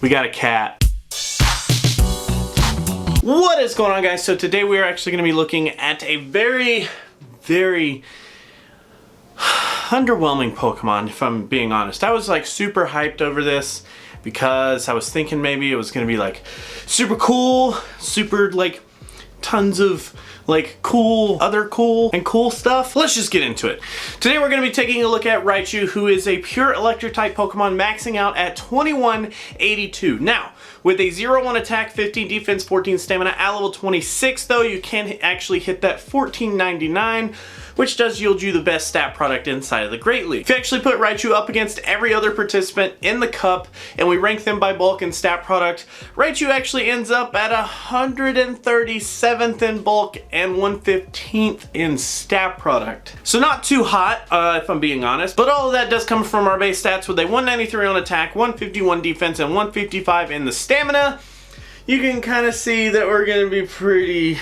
We got a cat. What is going on, guys? So today we are actually going to be looking at a very underwhelming Pokemon, if I'm being honest. I was like super hyped over this because I was thinking maybe it was going to be like super cool, super like tons of like other cool stuff. Let's just get into it. Today we're going to be taking a look at Raichu, who is a pure electric type Pokemon maxing out at 2182. Now, with a 0-1 attack, 15 defense, 14 stamina, at level 26 though, you can actually hit that 1499, which does yield you the best stat product inside of the Great League. If you actually put Raichu up against every other participant in the cup, and we rank them by bulk and stat product, Raichu actually ends up at 137th in bulk and 115th in stat product. So not too hot, if I'm being honest, but all of that does come from our base stats with a 193 on attack, 151 defense, and 155 in the stamina. You can kind of see that we're going to be pretty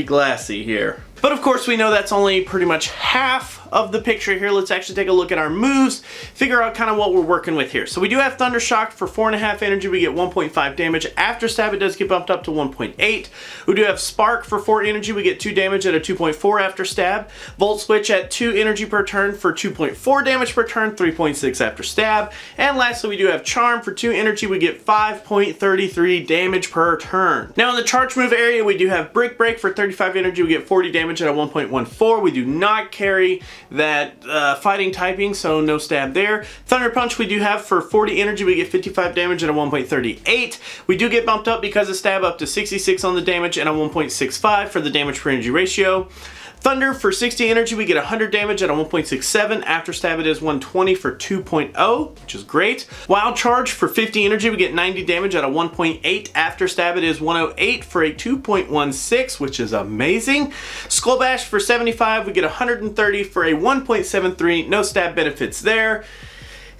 glassy here. But of course we know that's only pretty much half of the picture here. Let's actually take a look at our moves, figure out kind of what we're working with here. So we do have Thunder Shock for 4.5 energy, we get 1.5 damage. After stab it does get bumped up to 1.8. We do have Spark for 4 energy, we get 2 damage at a 2.4 after stab. Volt Switch at 2 energy per turn for 2.4 damage per turn, 3.6 after stab. And lastly we do have Charm for 2 energy, we get 5.33 damage per turn. Now in the charge move area we do have Brick Break for 35 energy, we get 40 damage at a 1.14. We do not carry that fighting typing, so no stab there. Thunder Punch we do have for 40 energy, we get 55 damage at a 1.38. We do get bumped up because of stab up to 66 on the damage and a 1.65 for the damage per energy ratio. Thunder for 60 energy, we get 100 damage at a 1.67. After stab it is 120 for 2.0, which is great. Wild Charge for 50 energy, we get 90 damage at a 1.8. After stab it is 108 for a 2.16, which is amazing. Skull Bash for 75, we get 130 for a 1.73. No stab benefits there.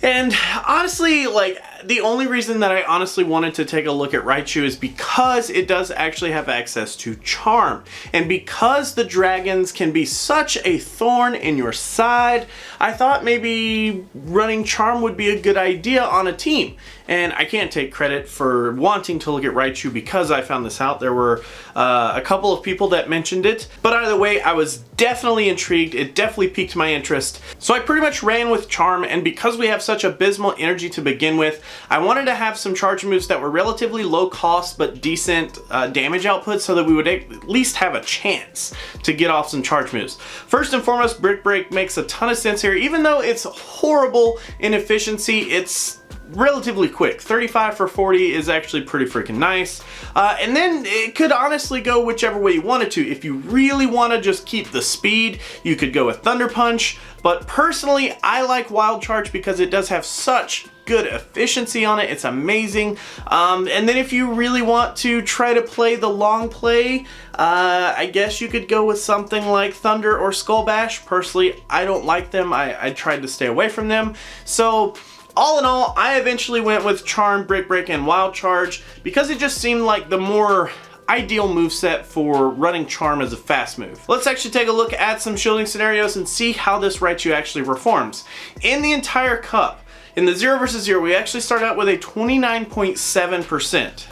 And honestly, like, the only reason that I honestly wanted to take a look at Raichu is because it does actually have access to Charm. And because the dragons can be such a thorn in your side, I thought maybe running Charm would be a good idea on a team. And I can't take credit for wanting to look at Raichu because I found this out. There were a couple of people that mentioned it. But either way, I was definitely intrigued. It definitely piqued my interest. So I pretty much ran with Charm, and because we have such abysmal energy to begin with, I wanted to have some charge moves that were relatively low cost but decent damage output so that we would at least have a chance to get off some charge moves. First and foremost, Brick Break makes a ton of sense here. Even though it's horrible in efficiency, it's relatively quick. 35 for 40 is actually pretty freaking nice. And then it could honestly go whichever way you wanted to. If you really want to just keep the speed, you could go with Thunder Punch. But personally, I like Wild Charge because it does have such good efficiency on it. It's amazing. And then if you really want to try to play the long play, I guess you could go with something like Thunder or Skull Bash. Personally, I don't like them. I tried to stay away from them. So all in all, I eventually went with Charm, Brick Break, and Wild Charge because it just seemed like the more ideal moveset for running Charm as a fast move. Let's actually take a look at some shielding scenarios and see how this Raichu actually performs. In the entire cup, in the 0 versus 0, we actually start out with a 29.7%,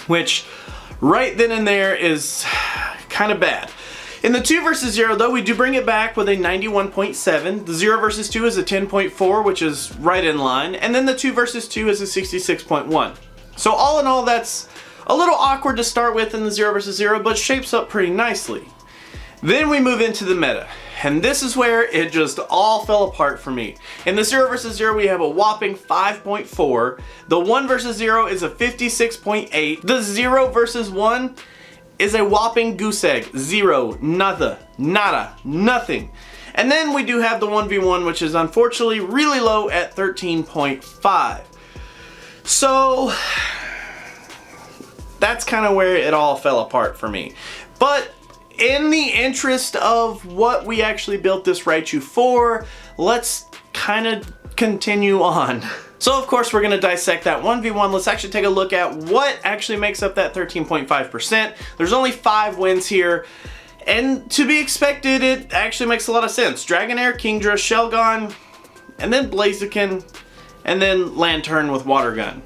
which right then and there is kind of bad. In the 2 versus 0 though, we do bring it back with a 91.7. The 0 versus 2 is a 10.4, which is right in line. And then the 2 versus 2 is a 66.1. So all in all, that's a little awkward to start with in the 0 versus 0, but shapes up pretty nicely. Then we move into the meta. And this is where it just all fell apart for me. In the 0 versus 0, we have a whopping 5.4. The 1 versus 0 is a 56.8. The 0 versus 1 is a whopping goose egg. 0, nada, nothing. And then we do have the 1v1, which is unfortunately really low at 13.5. So that's kind of where it all fell apart for me. But in the interest of what we actually built this Raichu for, let's kind of continue on. So of course we're going to dissect that 1v1. Let's actually take a look at what actually makes up that 13.5%. There's only 5 wins here, and to be expected, it actually makes a lot of sense. Dragonair, Kingdra, Shelgon, and then Blaziken, and then Lantern with Water Gun.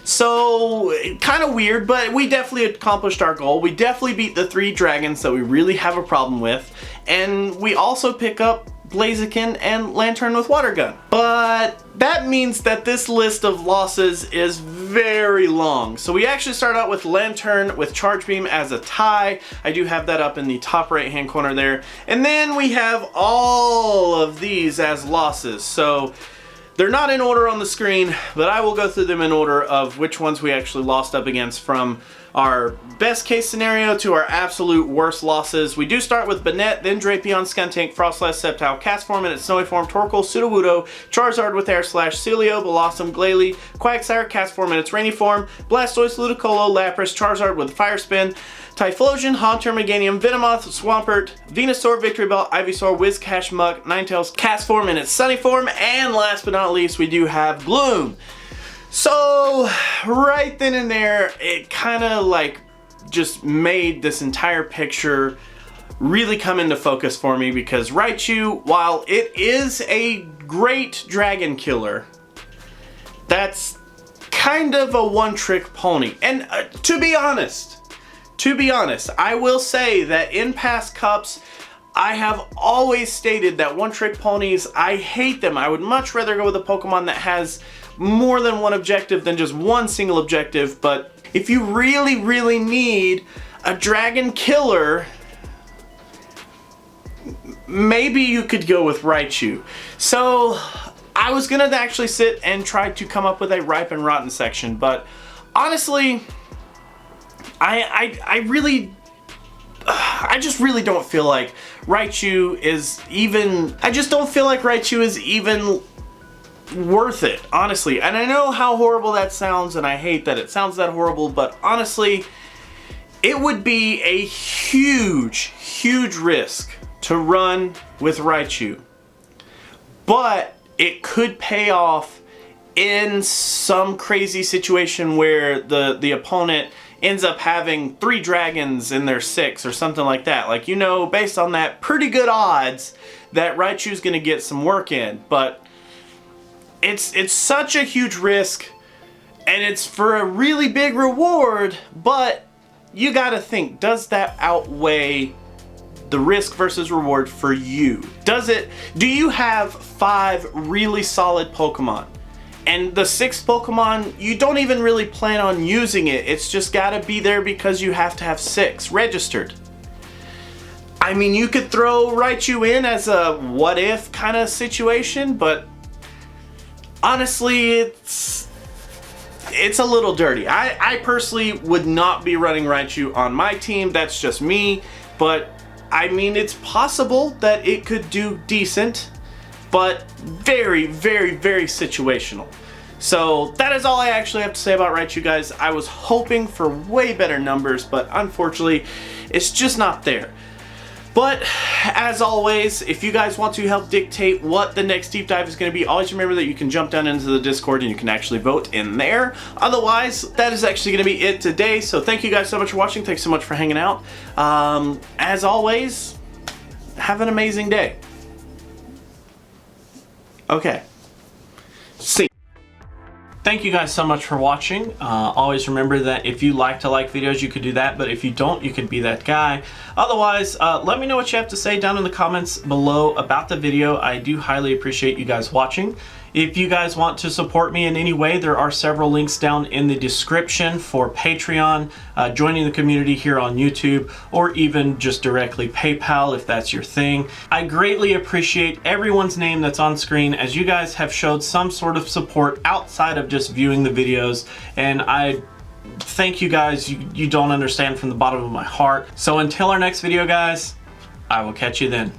So, kind of weird, but we definitely accomplished our goal. We definitely beat the 3 dragons that we really have a problem with. And we also pick up Blaziken and Lantern with Water Gun. But that means that this list of losses is very long. So we actually start out with Lantern with Charge Beam as a tie. I do have that up in the top right hand corner there. And then we have all of these as losses. So they're not in order on the screen, but I will go through them in order of which ones we actually lost up against, from our best case scenario to our absolute worst losses. We do start with Banette, then Drapion, Skuntank, Frostlass, Sceptile, Castform in its Snowy form, Torkoal, Sudowoodo, Charizard with Air Slash, Celio, Blossom, Glalie, Quagsire, Castform in its Rainy form, Blastoise, Ludicolo, Lapras, Charizard with Fire Spin, Typhlosion, Haunter, Meganium, Venomoth, Swampert, Venusaur, Victreebel, Ivysaur, Whiscash, Muk, Ninetales, Castform in its Sunny form, and last but not least, we do have Gloom. So, right then and there, it kind of like just made this entire picture really come into focus for me, because Raichu, while it is a great dragon killer, that's kind of a one-trick pony. And to be honest, I will say that in past cups, I have always stated that one-trick ponies, I hate them. I would much rather go with a Pokemon that has more than one objective than just one single objective. But if you really, really need a dragon killer, maybe you could go with Raichu. So I was gonna actually sit and try to come up with a ripe and rotten section, but honestly, I just really don't feel like Raichu is even, worth it, honestly. And I know how horrible that sounds, and I hate that it sounds that horrible, but honestly, it would be a huge, huge risk to run with Raichu. But it could pay off in some crazy situation where the opponent ends up having 3 dragons in their 6 or something like that. Like, you know, based on that, pretty good odds that Raichu's gonna get some work in. But it's such a huge risk, and it's for a really big reward, but you gotta think, does that outweigh the risk versus reward for you? Do you have 5 really solid Pokemon? And the 6th Pokemon, you don't even really plan on using it. It's just gotta be there because you have to have 6 registered. I mean, you could throw Raichu in as a what if kind of situation, but honestly, it's a little dirty. I personally would not be running Raichu on my team. That's just me. But I mean, it's possible that it could do decent, but very, very, very situational. So that is all I actually have to say about Raichu, guys. I was hoping for way better numbers, but unfortunately, it's just not there. But as always, if you guys want to help dictate what the next deep dive is going to be, always remember that you can jump down into the Discord and you can actually vote in there. Otherwise, that is actually going to be it today. So thank you guys so much for watching. Thanks so much for hanging out. As always, have an amazing day. Okay. See. Thank you guys so much for watching. Always remember that if you like to like videos, you could do that, but if you don't, you could be that guy. Otherwise, let me know what you have to say down in the comments below about the video. I do highly appreciate you guys watching. If you guys want to support me in any way, there are several links down in the description for Patreon, joining the community here on YouTube, or even just directly PayPal if that's your thing. I greatly appreciate everyone's name that's on screen, as you guys have showed some sort of support outside of just viewing the videos, and I thank you guys. You don't understand from the bottom of my heart. So until our next video, guys, I will catch you then.